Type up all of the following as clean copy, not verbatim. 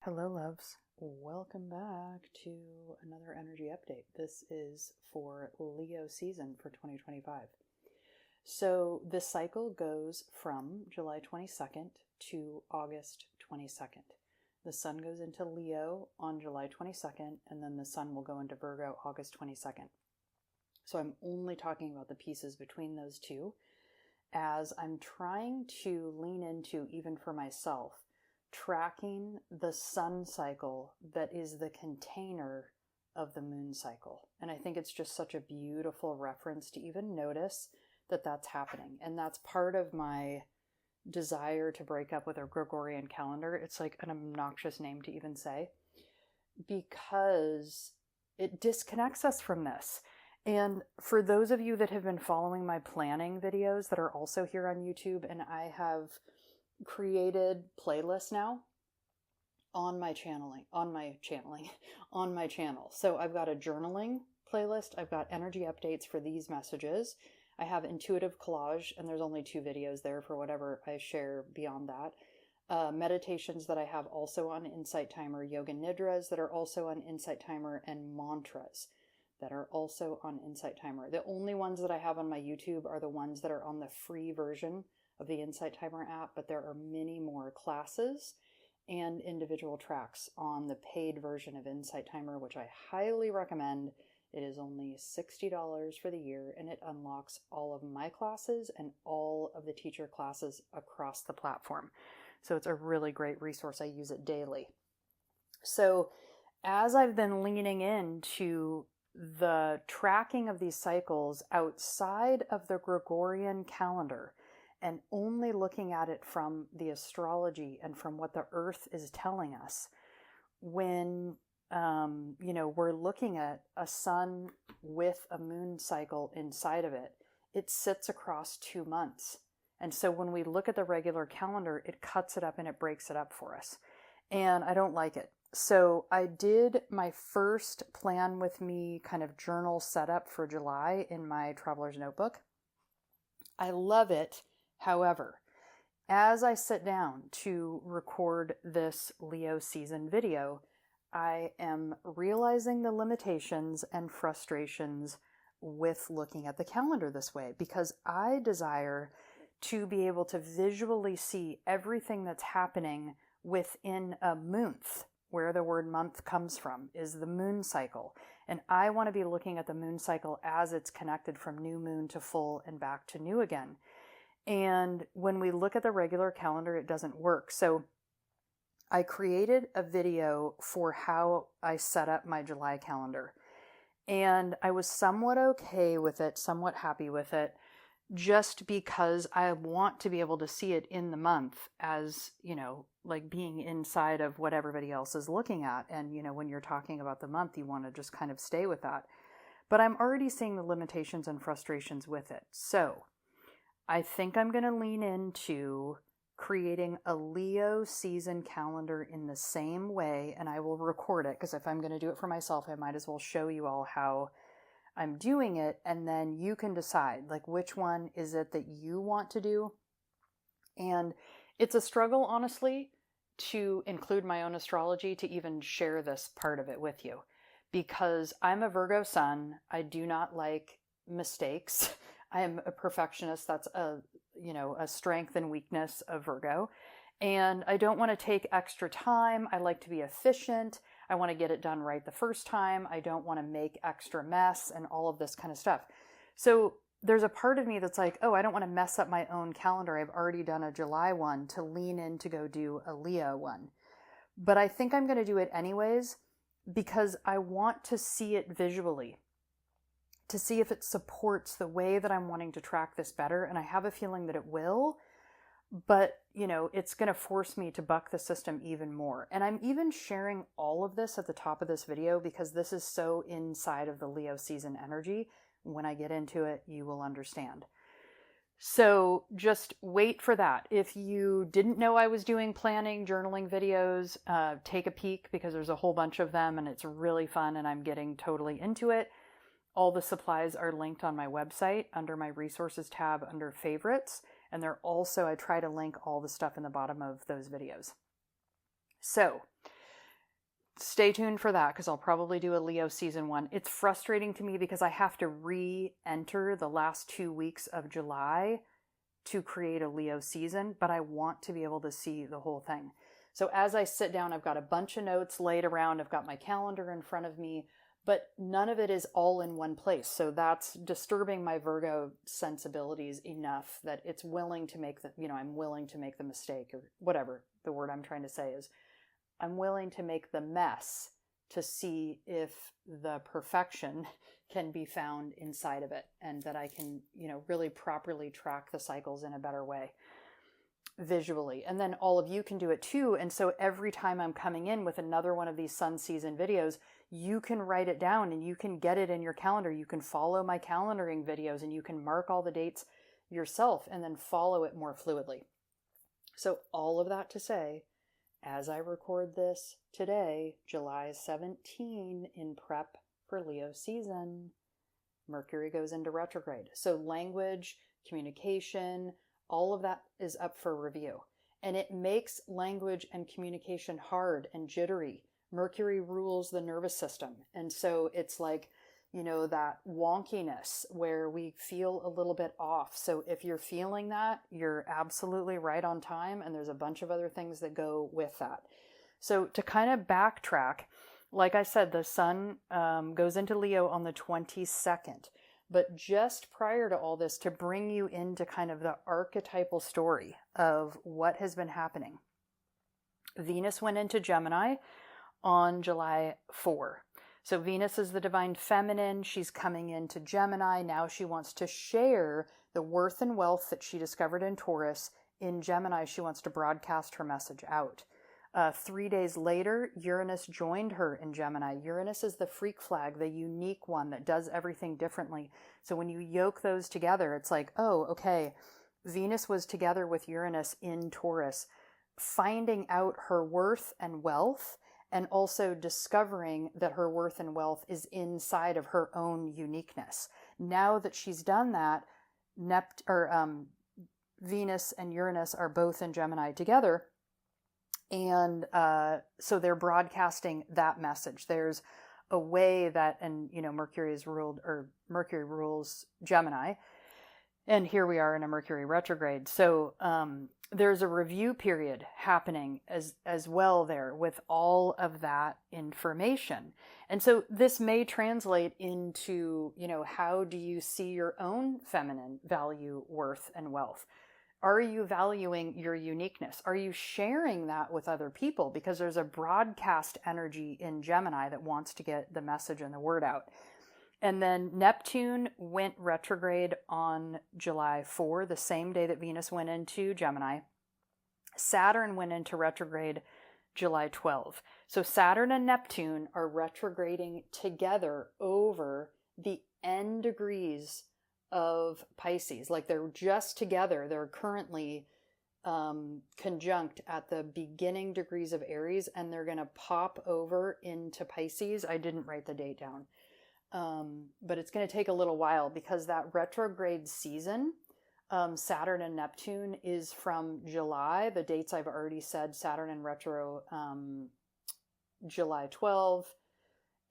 Hello, loves. Welcome back to another energy update. This is for Leo season for 2025. So this cycle goes from July 22nd to August 22nd. The sun goes into Leo on July 22nd, and then the sun will go into Virgo August 22nd. So I'm only talking about the pieces between those two, as I'm trying to lean into, even for myself, tracking the sun cycle that is the container of the moon cycle. And I think it's just such a beautiful reference to even notice that that's happening. And that's part of my desire to break up with our Gregorian calendar. It's like an obnoxious name to even say, because it disconnects us from this. And for those of you that have been following my planning videos that are also here on YouTube, and I have created playlists now on my channel. So I've got a journaling playlist. I've got energy updates for these messages. I have intuitive collage, and there's only 2 videos there for whatever I share beyond that. Meditations that I have also on Insight Timer, yoga nidras that are also on Insight Timer, and mantras that are also on Insight Timer. The only ones that I have on my YouTube are the ones that are on the free version of the Insight Timer app, but there are many more classes and individual tracks on the paid version of Insight Timer, which I highly recommend. It is only $60 for the year, and it unlocks all of my classes and all of the teacher classes across the platform. So it's a really great resource. I use it daily. So as I've been leaning into the tracking of these cycles outside of the Gregorian calendar, and only looking at it from the astrology and from what the earth is telling us, when we're looking at a sun with a moon cycle inside of it, it sits across 2 months. And so when we look at the regular calendar, it cuts it up and it breaks it up for us. And I don't like it. So I did my first plan with me kind of journal setup for July in my Traveler's Notebook. I love it. However, as I sit down to record this Leo season video, I am realizing the limitations and frustrations with looking at the calendar this way, because I desire to be able to visually see everything that's happening within a month. Where the word month comes from is the moon cycle. And I want to be looking at the moon cycle as it's connected from new moon to full and back to new again. And when we look at the regular calendar, it doesn't work. So I created a video for how I set up my July calendar. And I was somewhat okay with it, somewhat happy with it, just because I want to be able to see it in the month as, like being inside of what everybody else is looking at. And, when you're talking about the month, you want to just kind of stay with that. But I'm already seeing the limitations and frustrations with it. So I think I'm going to lean into creating a Leo season calendar in the same way, and I will record it, because if I'm going to do it for myself, I might as well show you all how I'm doing it, and then you can decide, like, which one is it that you want to do. And it's a struggle, honestly, to include my own astrology, to even share this part of it with you, because I'm a Virgo sun. I do not like mistakes. I am a perfectionist. That's a strength and weakness of Virgo. And I don't want to take extra time. I like to be efficient. I want to get it done right the first time. I don't want to make extra mess and all of this kind of stuff. So there's a part of me that's like, oh, I don't want to mess up my own calendar. I've already done a July one to lean in to go do a Leo one. But I think I'm going to do it anyways, because I want to see it visually, to see if it supports the way that I'm wanting to track this better. And I have a feeling that it will, but it's going to force me to buck the system even more. And I'm even sharing all of this at the top of this video, because this is so inside of the Leo season energy. When I get into it, you will understand. So just wait for that. If you didn't know I was doing planning, journaling videos, take a peek, because there's a whole bunch of them and it's really fun and I'm getting totally into it. All the supplies are linked on my website under my resources tab under favorites. And I try to link all the stuff in the bottom of those videos. So stay tuned for that, because I'll probably do a Leo season 1. It's frustrating to me because I have to re-enter the last 2 weeks of July to create a Leo season, but I want to be able to see the whole thing. So as I sit down, I've got a bunch of notes laid around. I've got my calendar in front of me, but none of it is all in one place. So that's disturbing my Virgo sensibilities enough that it's willing to make the, I'm willing to make the mistake, or whatever the word I'm trying to say is. I'm willing to make the mess to see if the perfection can be found inside of it, and that I can, really properly track the cycles in a better way visually. And then all of you can do it too. And so every time I'm coming in with another one of these sun season videos, you can write it down and you can get it in your calendar. You can follow my calendaring videos and you can mark all the dates yourself and then follow it more fluidly. So all of that to say, as I record this today, July 17, in prep for Leo season, Mercury goes into retrograde. So language, communication, all of that is up for review. And it makes language and communication hard and jittery. Mercury rules the nervous system. And so it's like, that wonkiness where we feel a little bit off. So if you're feeling that, you're absolutely right on time. And there's a bunch of other things that go with that. So to kind of backtrack, like I said, the sun goes into Leo on the 22nd. But just prior to all this, to bring you into kind of the archetypal story of what has been happening, Venus went into Gemini on July 4. So Venus is the divine feminine. She's coming into Gemini. Now she wants to share the worth and wealth that she discovered in Taurus. In Gemini, she wants to broadcast her message out. 3 days later, Uranus joined her in Gemini. Uranus is the freak flag, the unique one that does everything differently. So when you yoke those together, it's like, oh, okay, Venus was together with Uranus in Taurus, finding out her worth and wealth, and also discovering that her worth and wealth is inside of her own uniqueness. Now that she's done that, Venus and Uranus are both in Gemini together. And so they're broadcasting that message. There's a way that, and Mercury rules Gemini, and here we are in a Mercury retrograde. So there's a review period happening as well there with all of that information. And so this may translate into, how do you see your own feminine value, worth, and wealth? Are you valuing your uniqueness? Are you sharing that with other people? Because there's a broadcast energy in Gemini that wants to get the message and the word out. And then Neptune went retrograde on July 4, the same day that Venus went into Gemini. Saturn went into retrograde July 12. So Saturn and Neptune are retrograding together over the end degrees of Pisces. Like they're just together. They're currently conjunct at the beginning degrees of Aries, and they're going to pop over into Pisces. I didn't write the date down. But it's going to take a little while because that retrograde season, Saturn and Neptune, is from July. The dates I've already said: Saturn in retro, July 12,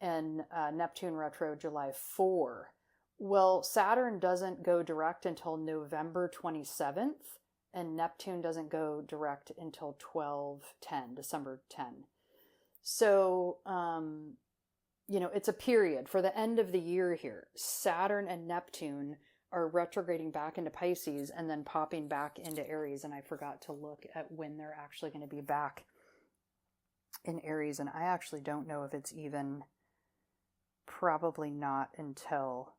and Neptune retro, July 4. Well, Saturn doesn't go direct until November 27th, and Neptune doesn't go direct until December 10. So, it's a period for the end of the year here. Saturn and Neptune are retrograding back into Pisces and then popping back into Aries. And I forgot to look at when they're actually going to be back in Aries. And I actually don't know if it's even probably not until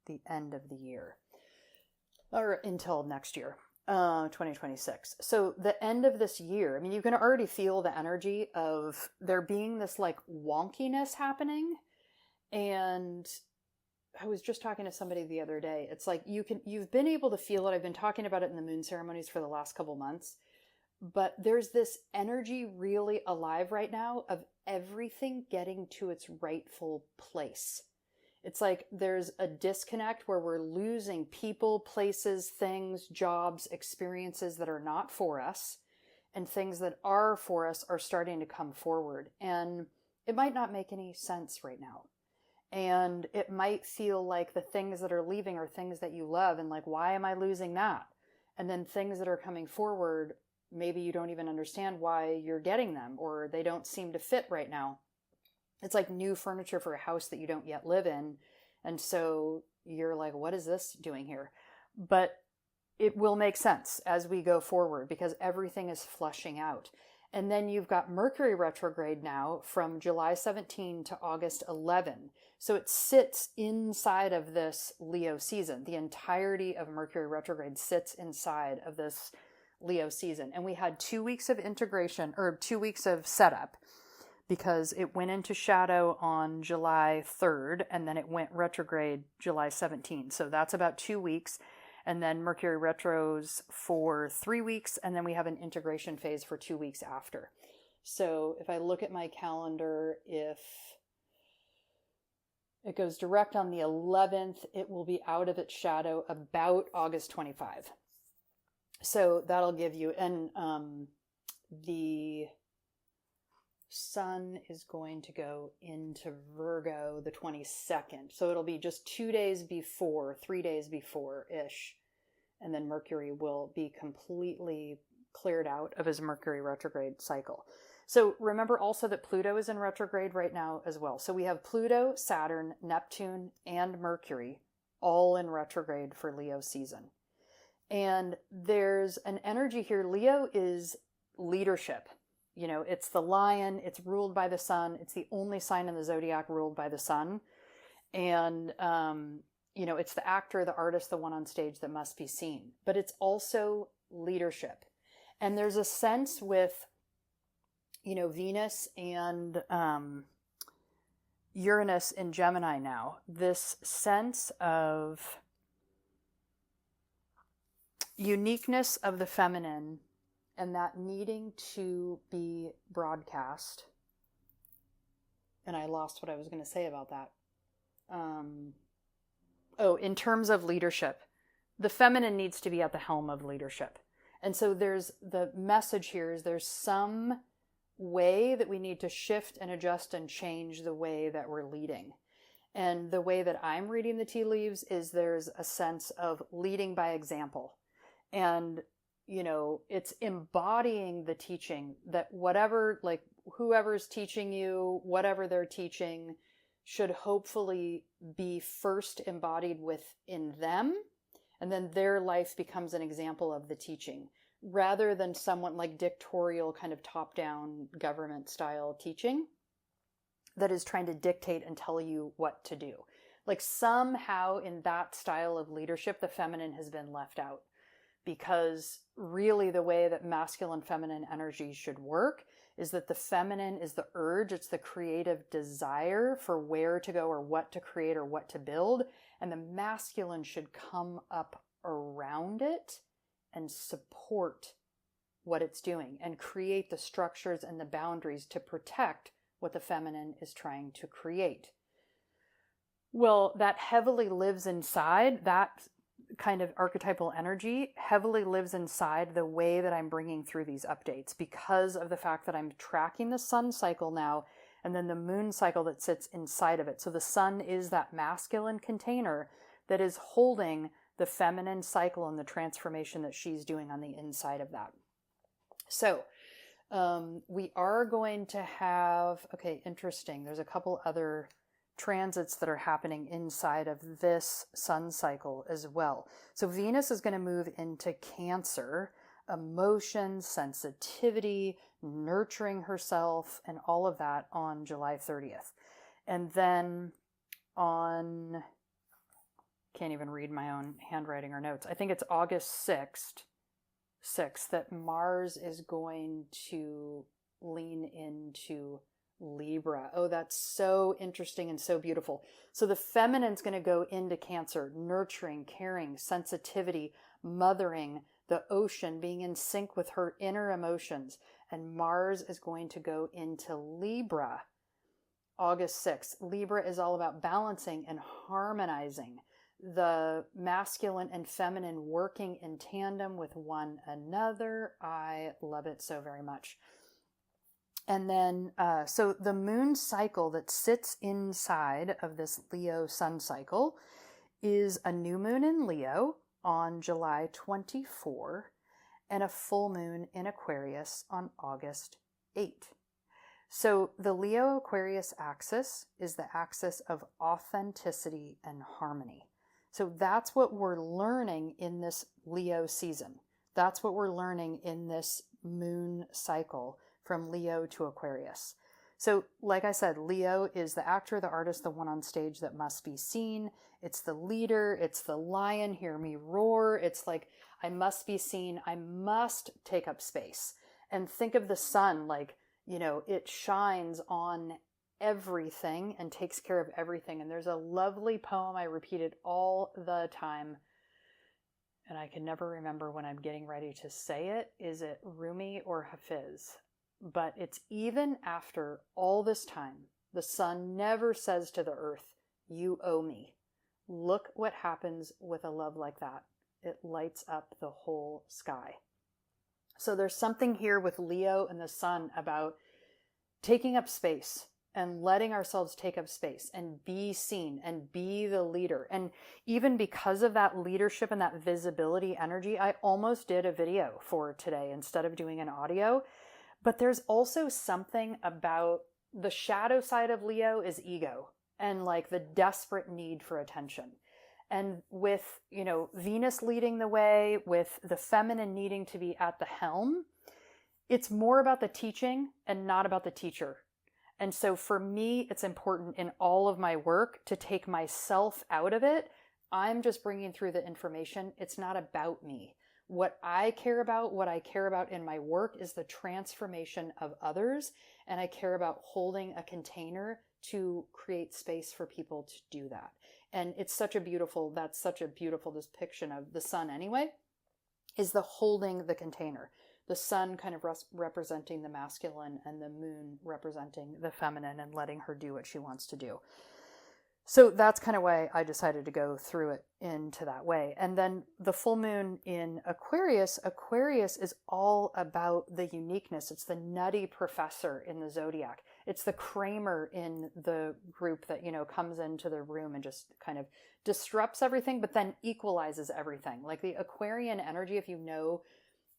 the end of the year or until next year, 2026. So the end of this year, I mean, you can already feel the energy of there being this like wonkiness happening. And I was just talking to somebody the other day. It's like you've been able to feel it. I've been talking about it in the moon ceremonies for the last couple months, but there's this energy really alive right now of everything getting to its rightful place. It's like there's a disconnect where we're losing people, places, things, jobs, experiences that are not for us, and things that are for us are starting to come forward. And it might not make any sense right now. And it might feel like the things that are leaving are things that you love, and like, why am I losing that? And then things that are coming forward, maybe you don't even understand why you're getting them, or they don't seem to fit right now. It's like new furniture for a house that you don't yet live in. And so you're like, what is this doing here? But it will make sense as we go forward because everything is flushing out. And then you've got Mercury retrograde now from July 17 to August 11. So it sits inside of this Leo season. The entirety of Mercury retrograde sits inside of this Leo season. And we had 2 weeks of integration, or 2 weeks of setup, because it went into shadow on July 3rd and then it went retrograde July 17. So that's about 2 weeks. And then Mercury retros for 3 weeks, and then we have an integration phase for 2 weeks after. So if I look at my calendar, if it goes direct on the 11th, it will be out of its shadow about August 25. So that'll give you, and the Sun is going to go into Virgo the 22nd. So it'll be just 2 days before, 3 days before-ish. And then Mercury will be completely cleared out of his Mercury retrograde cycle. So remember also that Pluto is in retrograde right now as well. So we have Pluto, Saturn, Neptune, and Mercury all in retrograde for Leo season. And there's an energy here. Leo is leadership. You know, it's the lion, it's ruled by the sun, it's the only sign in the zodiac ruled by the sun. And, you know, it's the actor, the artist, the one on stage that must be seen. But it's also leadership. And there's a sense with, you know, Venus and Uranus in Gemini now, this sense of uniqueness of the feminine, and that needing to be broadcast. And I lost what I was going to say about that. In terms of leadership, the feminine needs to be at the helm of leadership. And so there's the message here is there's some way that we need to shift and adjust and change the way that we're leading. And the way that I'm reading the tea leaves is there's a sense of leading by example. And you know, it's embodying the teaching that whatever, like whoever's teaching you, whatever they're teaching should hopefully be first embodied within them. And then their life becomes an example of the teaching rather than someone like dictatorial kind of top-down government style teaching that is trying to dictate and tell you what to do. Like somehow in that style of leadership, the feminine has been left out. Because really the way that masculine feminine energy should work is that the feminine is the urge, it's the creative desire for where to go or what to create or what to build, and the masculine should come up around it and support what it's doing and create the structures and the boundaries to protect what the feminine is trying to create. Well, that heavily lives inside, that kind of archetypal energy heavily lives inside the way that I'm bringing through these updates because of the fact that I'm tracking the sun cycle now and then the moon cycle that sits inside of it. So the sun is that masculine container that is holding the feminine cycle and the transformation that she's doing on the inside of that. So we are going to have, okay, interesting. There's a couple other transits that are happening inside of this sun cycle as well. So Venus is going to move into Cancer, emotions, sensitivity, nurturing herself, and all of that on July 30th. And then on, can't even read my own handwriting or notes. I think it's August 6th that Mars is going to lean into Libra. Oh, that's so interesting and so beautiful. So the feminine's going to go into Cancer, nurturing, caring, sensitivity, mothering, the ocean, being in sync with her inner emotions. And Mars is going to go into Libra, August 6th. Libra is all about balancing and harmonizing the masculine and feminine working in tandem with one another. I love it so very much. And then, so the moon cycle that sits inside of this Leo sun cycle is a new moon in Leo on July 24 and a full moon in Aquarius on August 8. So the Leo Aquarius axis is the axis of authenticity and harmony. So that's what we're learning in this Leo season. That's what we're learning in this moon cycle from Leo to Aquarius. So like I said, Leo is the actor, the artist, the one on stage that must be seen. It's the leader. It's the lion. Hear me roar. It's like, I must be seen. I must take up space. And think of the sun, like, you know, it shines on everything and takes care of everything. And there's a lovely poem I repeat it all the time, and I can never remember when I'm getting ready to say it. Is it Rumi or Hafiz? But it's even after all this time, the sun never says to the earth, you owe me. Look what happens with a love like that. It lights up the whole sky. So there's something here with Leo and the sun about taking up space and letting ourselves take up space and be seen and be the leader. And even because of that leadership and that visibility energy, I almost did a video for today instead of doing an audio. But there's also something about the shadow side of Leo is ego and like the desperate need for attention. And with, you know, Venus leading the way, with the feminine needing to be at the helm, it's more about the teaching and not about the teacher. And so for me, it's important in all of my work to take myself out of it. I'm just bringing through the information. It's not about me. What I care about in my work is the transformation of others. And I care about holding a container to create space for people to do that. And it's such a beautiful depiction of the sun anyway, is the holding the container. The sun kind of representing the masculine and the moon representing the feminine and letting her do what she wants to do. So that's kind of why I decided to go through it into that way. And then the full moon in Aquarius is all about the uniqueness. It's the nutty professor in the zodiac. It's the Kramer in the group that, you know, comes into the room and just kind of disrupts everything, but then equalizes everything. Like the Aquarian energy, if you know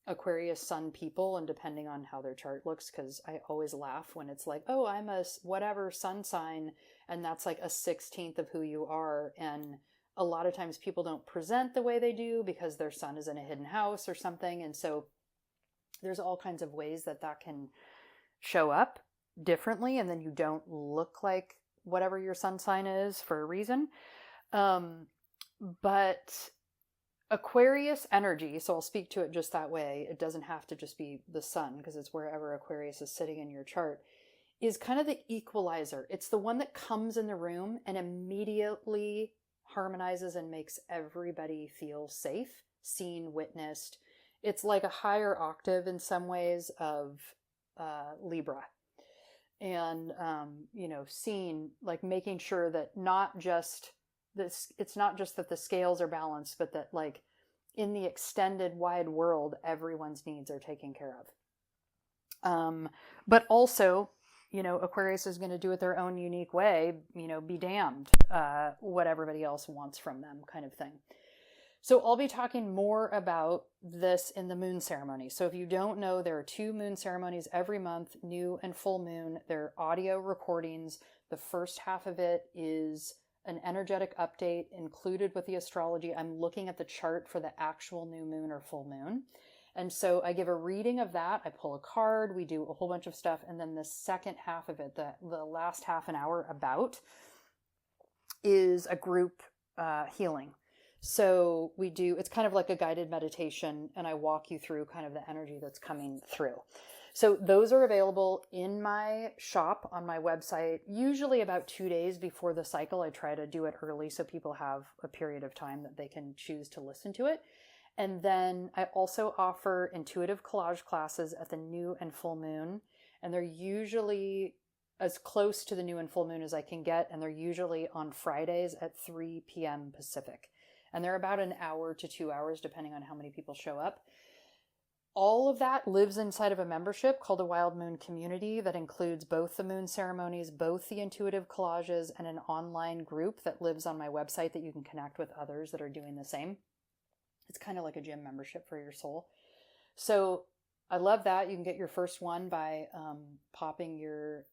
Aquarius sun people, and depending on how their chart looks, because I always laugh when it's like, oh, I'm a whatever sun sign, and that's like a 16th of who you are. And a lot of times people don't present the way they do because their sun is in a hidden house or something. And so there's all kinds of ways that can show up differently, and then you don't look like whatever your sun sign is for a reason. But Aquarius energy, so I'll speak to it just that way. It doesn't have to just be the sun, because it's wherever Aquarius is sitting in your chart, is kind of the equalizer. It's the one that comes in the room and immediately harmonizes and makes everybody feel safe, seen, witnessed. It's like a higher octave in some ways of Libra. And, seen, like making sure that it's not just that the scales are balanced, but that like in the extended wide world, everyone's needs are taken care of. But also, Aquarius is going to do it their own unique way, be damned, what everybody else wants from them kind of thing. So I'll be talking more about this in the moon ceremony. So if you don't know, there are 2 moon ceremonies every month, new and full moon. They're audio recordings. The first half of it is an energetic update included with the astrology. I'm looking at the chart for the actual new moon or full moon. And so I give a reading of that. I pull a card. We do a whole bunch of stuff. And then the second half of it, the last half an hour is a group healing. So it's kind of like a guided meditation, and I walk you through kind of the energy that's coming through. So those are available in my shop on my website, usually about 2 days before the cycle. I try to do it early so people have a period of time that they can choose to listen to it. And then I also offer intuitive collage classes at the new and full moon, and they're usually as close to the new and full moon as I can get, and they're usually on Fridays at 3 p.m. Pacific. And they're about an hour to 2 hours, depending on how many people show up. All of that lives inside of a membership called a Wild Moon Community that includes both the moon ceremonies, both the intuitive collages, and an online group that lives on my website that you can connect with others that are doing the same. It's kind of like a gym membership for your soul. So I love that. You can get your first one by popping your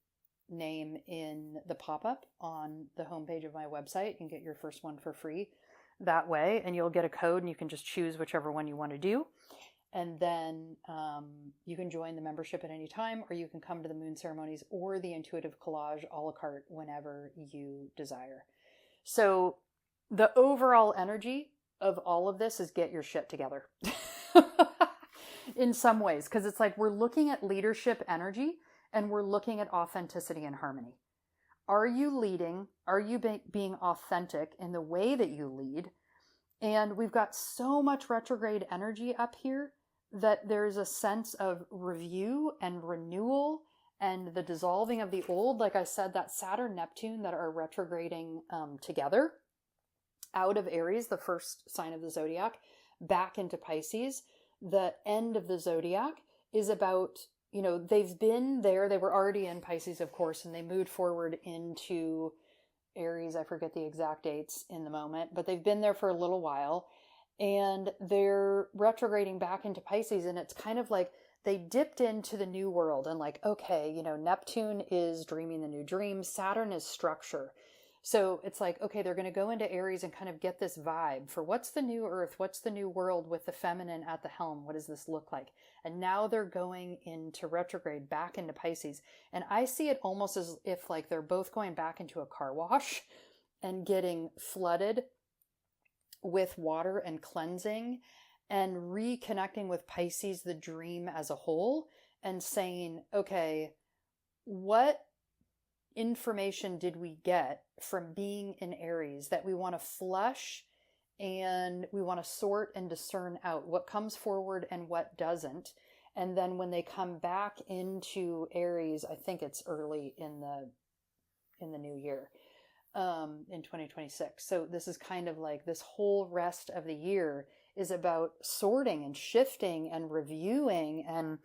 name in the pop-up on the homepage of my website. You can get your first one for free that way, and you'll get a code and you can just choose whichever one you want to do. And then you can join the membership at any time, or you can come to the moon ceremonies or the intuitive collage a la carte whenever you desire. So the overall energy of all of this is get your shit together in some ways, because it's like we're looking at leadership energy and we're looking at authenticity and harmony. Are you leading? Are you being authentic in the way that you lead? And we've got so much retrograde energy up here that there's a sense of review and renewal and the dissolving of the old. Like I said, that Saturn, Neptune that are retrograding together out of Aries, the first sign of the zodiac, back into Pisces. The end of the zodiac is about, you know, they've been there. They were already in Pisces, of course, and they moved forward into Aries. I forget the exact dates in the moment, but they've been there for a little while. And they're retrograding back into Pisces, and it's kind of like they dipped into the new world and like, okay, you know, Neptune is dreaming the new dream, Saturn is structure. So it's like, okay, they're going to go into Aries and kind of get this vibe for what's the new earth, what's the new world with the feminine at the helm, what does this look like? And now they're going into retrograde back into Pisces. And I see it almost as if like they're both going back into a car wash and getting flooded with water and cleansing and reconnecting with Pisces, the dream as a whole, and saying, okay, what information did we get from being in Aries that we want to flush and we want to sort and discern out what comes forward and what doesn't. And then when they come back into Aries, I think it's early in the new year, in 2026. So this is kind of like this whole rest of the year is about sorting and shifting and reviewing. And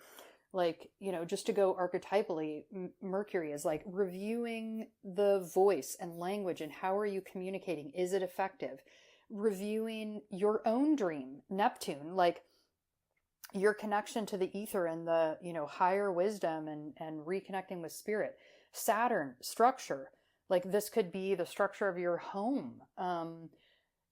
like, you know, just to go archetypally, Mercury is like reviewing the voice and language and how are you communicating? Is it effective? Reviewing your own dream, Neptune, like your connection to the ether and the, you know, higher wisdom and reconnecting with spirit. Saturn, structure. Like this could be the structure of your home.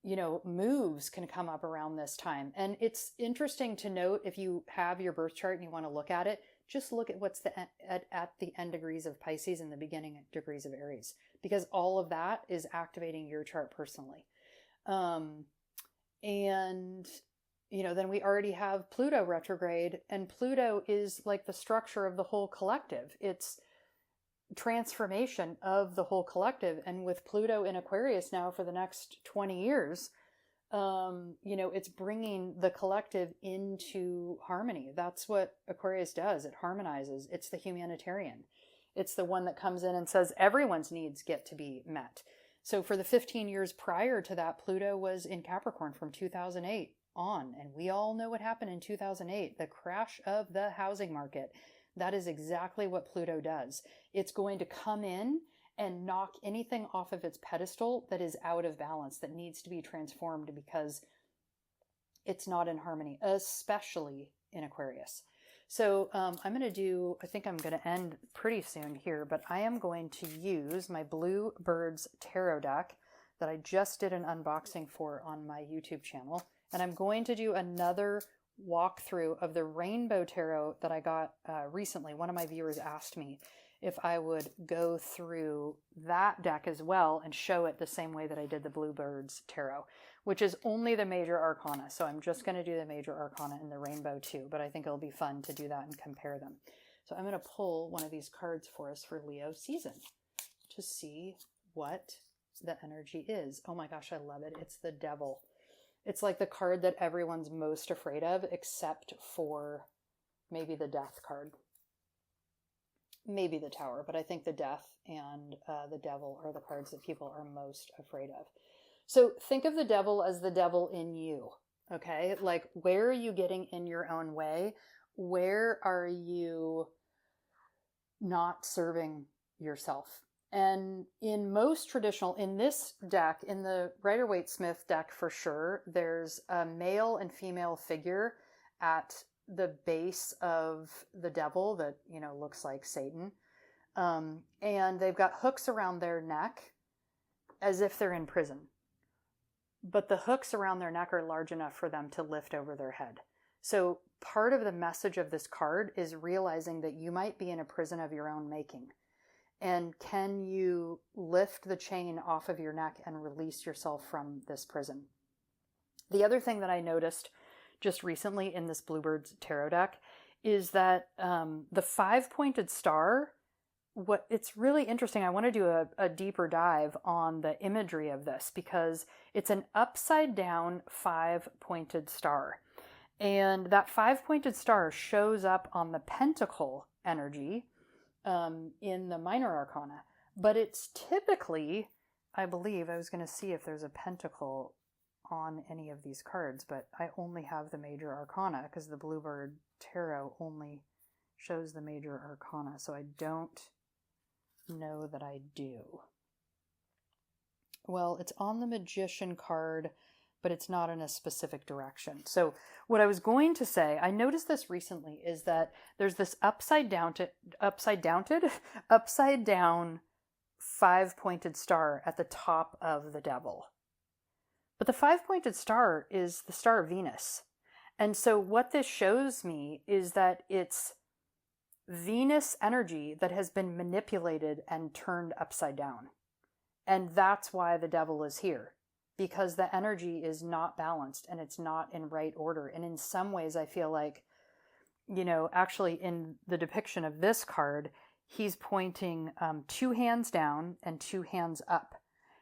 You know, moves can come up around this time. And it's interesting to note, if you have your birth chart and you want to look at it, just look at what's at the end degrees of Pisces and the beginning degrees of Aries, because all of that is activating your chart personally. And, you know, then we already have Pluto retrograde, and Pluto is like the structure of the whole collective. It's transformation of the whole collective. And with Pluto in Aquarius now for the next 20 years, you know, it's bringing the collective into harmony. That's what Aquarius does. It harmonizes. It's the humanitarian. It's the one that comes in and says everyone's needs get to be met. So for the 15 years prior to that, Pluto was in Capricorn from 2008 on. And we all know what happened in 2008, the crash of the housing market. That is exactly what Pluto does. It's going to come in and knock anything off of its pedestal that is out of balance, that needs to be transformed because it's not in harmony, especially in Aquarius. So I'm going to do, I think I'm going to end pretty soon here, but I am going to use my Blue Birds Tarot deck that I just did an unboxing for on my YouTube channel. And I'm going to do another walkthrough of the Rainbow Tarot that I got recently. One of my viewers asked me if I would go through that deck as well and show it the same way that I did the Bluebirds Tarot, which is only the major arcana. So I'm just going to do the major arcana and the rainbow too, but I think it'll be fun to do that and compare them. So I'm going to pull one of these cards for us for Leo season to see what the energy is. Oh my gosh, I love it. It's the Devil. It's like the card that everyone's most afraid of, except for maybe the Death card. Maybe the Tower, but I think the Death and the Devil are the cards that people are most afraid of. So think of the Devil as the devil in you, Okay. Like, where are you getting in your own way? Where are you not serving yourself? And in most traditional, in this deck, in the Rider-Waite-Smith deck for sure, there's a male and female figure at the base of the devil that, you know, looks like Satan. And they've got hooks around their neck as if they're in prison. But the hooks around their neck are large enough for them to lift over their head. So part of the message of this card is realizing that you might be in a prison of your own making. And can you lift the chain off of your neck and release yourself from this prison? The other thing that I noticed just recently in this Bluebird's tarot deck is that the 5-pointed star, it's really interesting. I want to do a deeper dive on the imagery of this because it's an upside down 5-pointed star. And that 5-pointed star shows up on the pentacle energy in the minor arcana. But it's typically, I believe, I was going to see if there's a pentacle on any of these cards, but I only have the major arcana because the Bluebird tarot only shows the major arcana. So I don't know that I do. Well, it's on the magician card, but it's not in a specific direction. So what I was going to say, I noticed this recently, is that there's this upside down 5-pointed star at the top of the devil. But the 5-pointed star is the star of Venus. And so what this shows me is that it's Venus energy that has been manipulated and turned upside down. And that's why the devil is here. Because the energy is not balanced and it's not in right order. And in some ways, I feel like, you know, actually in the depiction of this card, he's pointing 2 hands down and 2 hands up.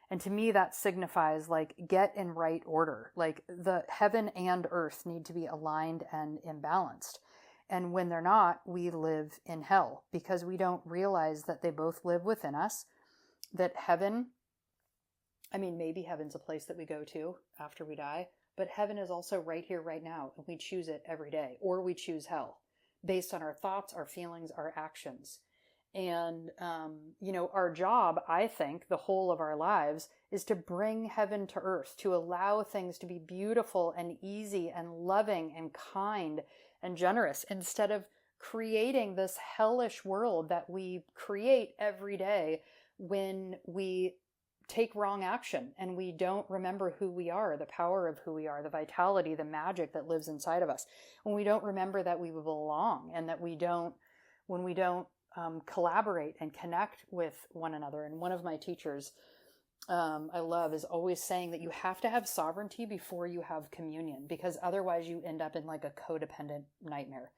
And to me, that signifies like get in right order. Like the heaven and earth need to be aligned and imbalanced. And when they're not, we live in hell because we don't realize that they both live within us. That heaven, I mean, maybe heaven's a place that we go to after we die, but heaven is also right here, right now, and we choose it every day, or we choose hell based on our thoughts, our feelings, our actions. And, you know, our job, I think, the whole of our lives is to bring heaven to earth, to allow things to be beautiful and easy and loving and kind and generous instead of creating this hellish world that we create every day when we take wrong action and we don't remember who we are, the power of who we are, the vitality, the magic that lives inside of us. When we don't remember that we belong and that when we don't collaborate and connect with one another. And one of my teachers I love is always saying that you have to have sovereignty before you have communion, because otherwise you end up in like a codependent nightmare.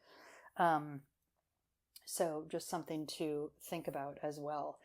So just something to think about as well.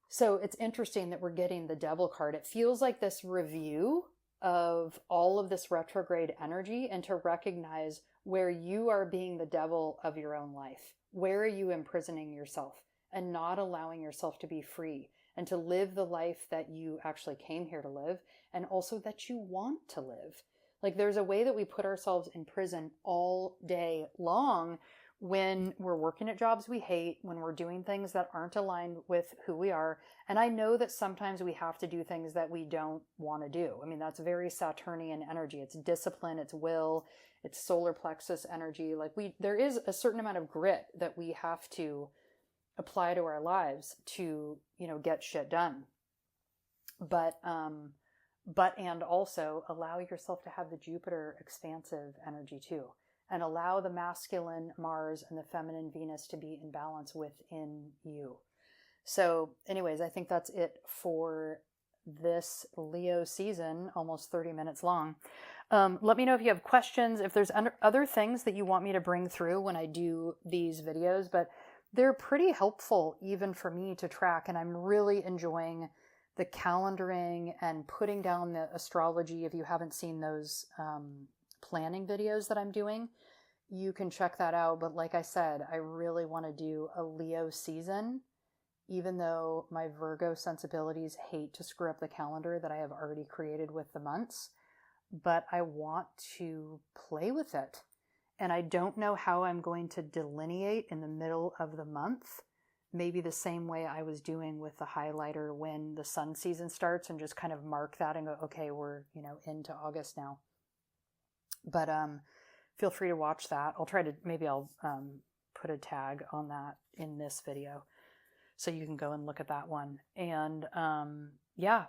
So it's interesting that we're getting the devil card. It feels like this review of all of this retrograde energy and to recognize where you are being the devil of your own life. Where are you imprisoning yourself and not allowing yourself to be free and to live the life that you actually came here to live and also that you want to live? Like there's a way that we put ourselves in prison all day long when we're working at jobs we hate, when we're doing things that aren't aligned with who we are. And I know that sometimes we have to do things that we don't want to do. I mean, that's very Saturnian energy. It's discipline, it's will, it's solar plexus energy. Like there is a certain amount of grit that we have to apply to our lives to, you know, get shit done. But and also allow yourself to have the Jupiter expansive energy too. And allow the masculine Mars and the feminine Venus to be in balance within you. So anyways, I think that's it for this Leo season, almost 30 minutes long. Let me know if you have questions, if there's other things that you want me to bring through when I do these videos, but they're pretty helpful even for me to track. And I'm really enjoying the calendaring and putting down the astrology. If you haven't seen those planning videos that I'm doing, you can check that out. But like I said, I really want to do a Leo season, even though my Virgo sensibilities hate to screw up the calendar that I have already created with the months. but I want to play with it. And I don't know how I'm going to delineate in the middle of the month, maybe the same way I was doing with the highlighter when the sun season starts, and just kind of mark that and go, okay, we're, into August now. But feel free to watch that. Maybe I'll put a tag on that in this video, so you can go and look at that one. And yeah,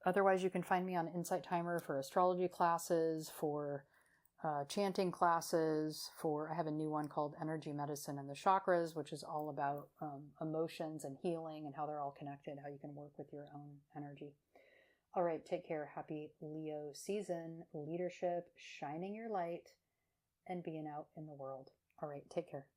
otherwise you can find me on Insight Timer for astrology classes, for chanting classes, I have a new one called Energy Medicine and the Chakras, which is all about emotions and healing and how they're all connected, how you can work with your own energy. All right, take care. Happy Leo season, leadership, shining your light, and being out in the world. All right, take care.